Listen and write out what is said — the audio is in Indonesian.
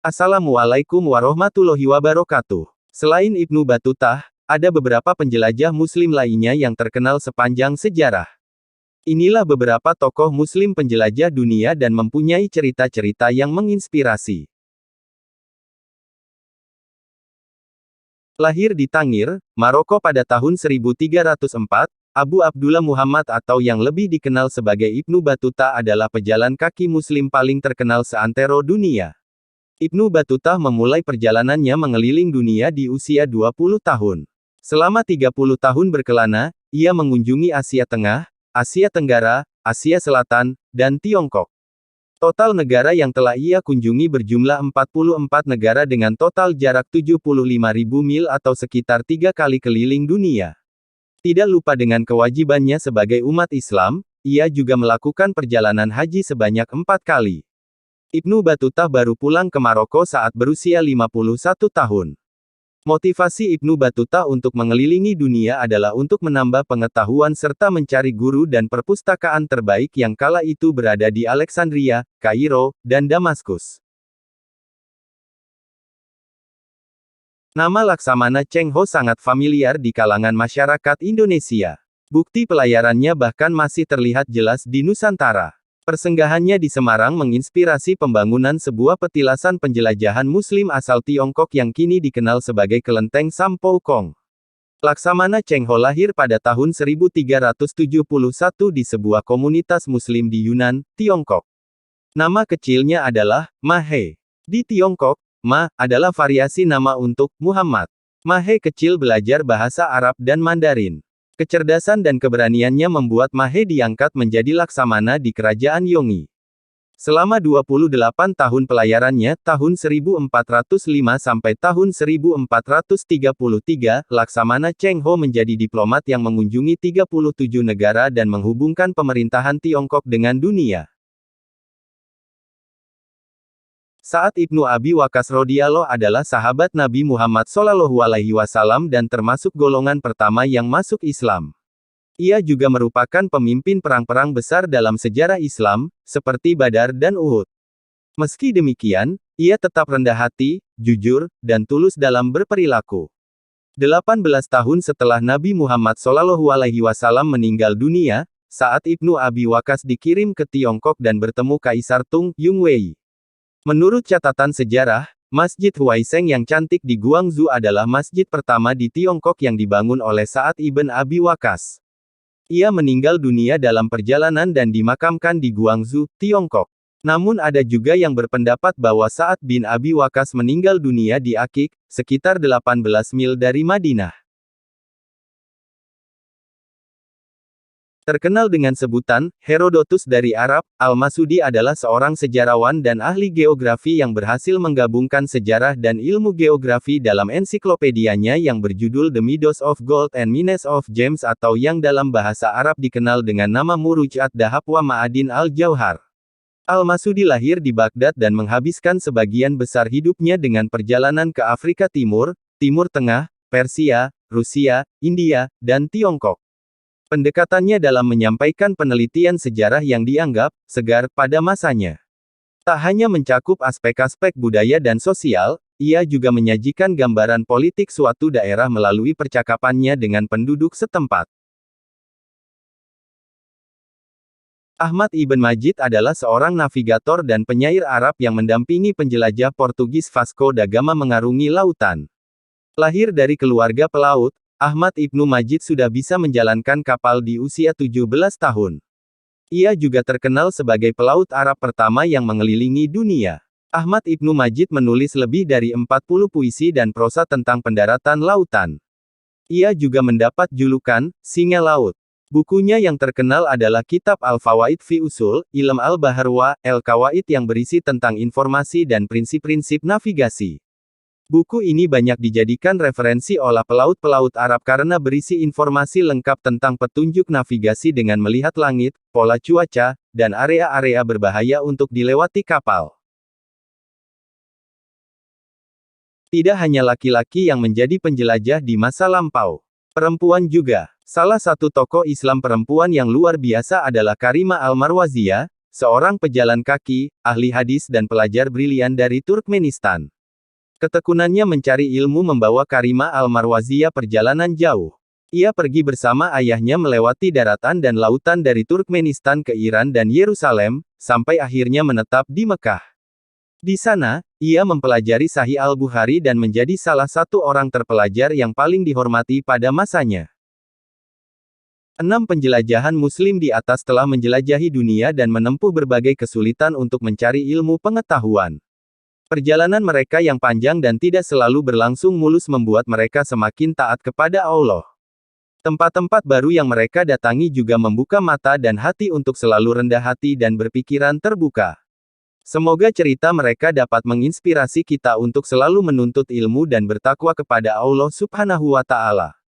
Assalamualaikum warahmatullahi wabarakatuh. Selain Ibnu Battutah, ada beberapa penjelajah Muslim lainnya yang terkenal sepanjang sejarah. Inilah beberapa tokoh Muslim penjelajah dunia dan mempunyai cerita-cerita yang menginspirasi. Lahir di Tangir, Maroko pada tahun 1304, Abu Abdullah Muhammad atau yang lebih dikenal sebagai Ibnu Battutah adalah pejalan kaki Muslim paling terkenal seantero dunia. Ibnu Battutah memulai perjalanannya mengeliling dunia di usia 20 tahun. Selama 30 tahun berkelana, ia mengunjungi Asia Tengah, Asia Tenggara, Asia Selatan, dan Tiongkok. Total negara yang telah ia kunjungi berjumlah 44 negara dengan total jarak 75.000 mil atau sekitar 3 kali keliling dunia. Tidak lupa dengan kewajibannya sebagai umat Islam, ia juga melakukan perjalanan haji sebanyak 4 kali. Ibnu Battutah baru pulang ke Maroko saat berusia 51 tahun. Motivasi Ibnu Battutah untuk mengelilingi dunia adalah untuk menambah pengetahuan serta mencari guru dan perpustakaan terbaik yang kala itu berada di Alexandria, Kairo, dan Damaskus. Nama Laksamana Cheng Ho sangat familiar di kalangan masyarakat Indonesia. Bukti pelayarannya bahkan masih terlihat jelas di Nusantara. Persenggahannya di Semarang menginspirasi pembangunan sebuah petilasan penjelajahan Muslim asal Tiongkok yang kini dikenal sebagai Kelenteng Sampou Kong. Laksamana Cheng Ho lahir pada tahun 1371 di sebuah komunitas Muslim di Yunnan, Tiongkok. Nama kecilnya adalah Ma He. Di Tiongkok, Ma adalah variasi nama untuk Muhammad. Ma He kecil belajar bahasa Arab dan Mandarin. Kecerdasan dan keberaniannya membuat Ma He diangkat menjadi laksamana di kerajaan Yongyi. Selama 28 tahun pelayarannya, tahun 1405 sampai tahun 1433, Laksamana Cheng Ho menjadi diplomat yang mengunjungi 37 negara dan menghubungkan pemerintahan Tiongkok dengan dunia. Sa'ad ibnu Abi Waqqas radhiyallahu adalah sahabat Nabi Muhammad SAW dan termasuk golongan pertama yang masuk Islam. Ia juga merupakan pemimpin perang-perang besar dalam sejarah Islam, seperti Badar dan Uhud. Meski demikian, ia tetap rendah hati, jujur, dan tulus dalam berperilaku. 18 tahun setelah Nabi Muhammad SAW meninggal dunia, Sa'ad ibnu Abi Waqqas dikirim ke Tiongkok dan bertemu Kaisar Tung Yungwei. Menurut catatan sejarah, Masjid Huaiseng yang cantik di Guangzhou adalah masjid pertama di Tiongkok yang dibangun oleh Sa'ad ibn Abi Waqqas. Ia meninggal dunia dalam perjalanan dan dimakamkan di Guangzhou, Tiongkok. Namun ada juga yang berpendapat bahwa Sa'ad bin Abi Waqqas meninggal dunia di Akik, sekitar 18 mil dari Madinah. Terkenal dengan sebutan Herodotus dari Arab, Al-Masudi adalah seorang sejarawan dan ahli geografi yang berhasil menggabungkan sejarah dan ilmu geografi dalam ensiklopedianya yang berjudul The Meadows of Gold and Mines of Gems atau yang dalam bahasa Arab dikenal dengan nama Murujat Dahab wa Ma'adin al-Jauhar. Al-Masudi lahir di Baghdad dan menghabiskan sebagian besar hidupnya dengan perjalanan ke Afrika Timur, Timur Tengah, Persia, Rusia, India, dan Tiongkok. Pendekatannya dalam menyampaikan penelitian sejarah yang dianggap segar pada masanya. Tak hanya mencakup aspek-aspek budaya dan sosial, ia juga menyajikan gambaran politik suatu daerah melalui percakapannya dengan penduduk setempat. Ahmad Ibn Majid adalah seorang navigator dan penyair Arab yang mendampingi penjelajah Portugis Vasco da Gama mengarungi lautan. Lahir dari keluarga pelaut, Ahmad Ibnu Majid sudah bisa menjalankan kapal di usia 17 tahun. Ia juga terkenal sebagai pelaut Arab pertama yang mengelilingi dunia. Ahmad Ibnu Majid menulis lebih dari 40 puisi dan prosa tentang pendaratan lautan. Ia juga mendapat julukan Singa Laut. Bukunya yang terkenal adalah Kitab Al-Fawaid fi Usul, Ilm Al-Bahr wa Al-Qawaid yang berisi tentang informasi dan prinsip-prinsip navigasi. Buku ini banyak dijadikan referensi oleh pelaut-pelaut Arab karena berisi informasi lengkap tentang petunjuk navigasi dengan melihat langit, pola cuaca, dan area-area berbahaya untuk dilewati kapal. Tidak hanya laki-laki yang menjadi penjelajah di masa lampau. Perempuan juga. Salah satu tokoh Islam perempuan yang luar biasa adalah Karimah Al-Marwaziyah, seorang pejalan kaki, ahli hadis dan pelajar brilian dari Turkmenistan. Ketekunannya mencari ilmu membawa Karima Al-Marwaziyah perjalanan jauh. Ia pergi bersama ayahnya melewati daratan dan lautan dari Turkmenistan ke Iran dan Yerusalem, sampai akhirnya menetap di Mekah. Di sana, ia mempelajari Sahih Al-Bukhari dan menjadi salah satu orang terpelajar yang paling dihormati pada masanya. 6 penjelajahan Muslim di atas telah menjelajahi dunia dan menempuh berbagai kesulitan untuk mencari ilmu pengetahuan. Perjalanan mereka yang panjang dan tidak selalu berlangsung mulus membuat mereka semakin taat kepada Allah. Tempat-tempat baru yang mereka datangi juga membuka mata dan hati untuk selalu rendah hati dan berpikiran terbuka. Semoga cerita mereka dapat menginspirasi kita untuk selalu menuntut ilmu dan bertakwa kepada Allah Subhanahu wa Ta'ala.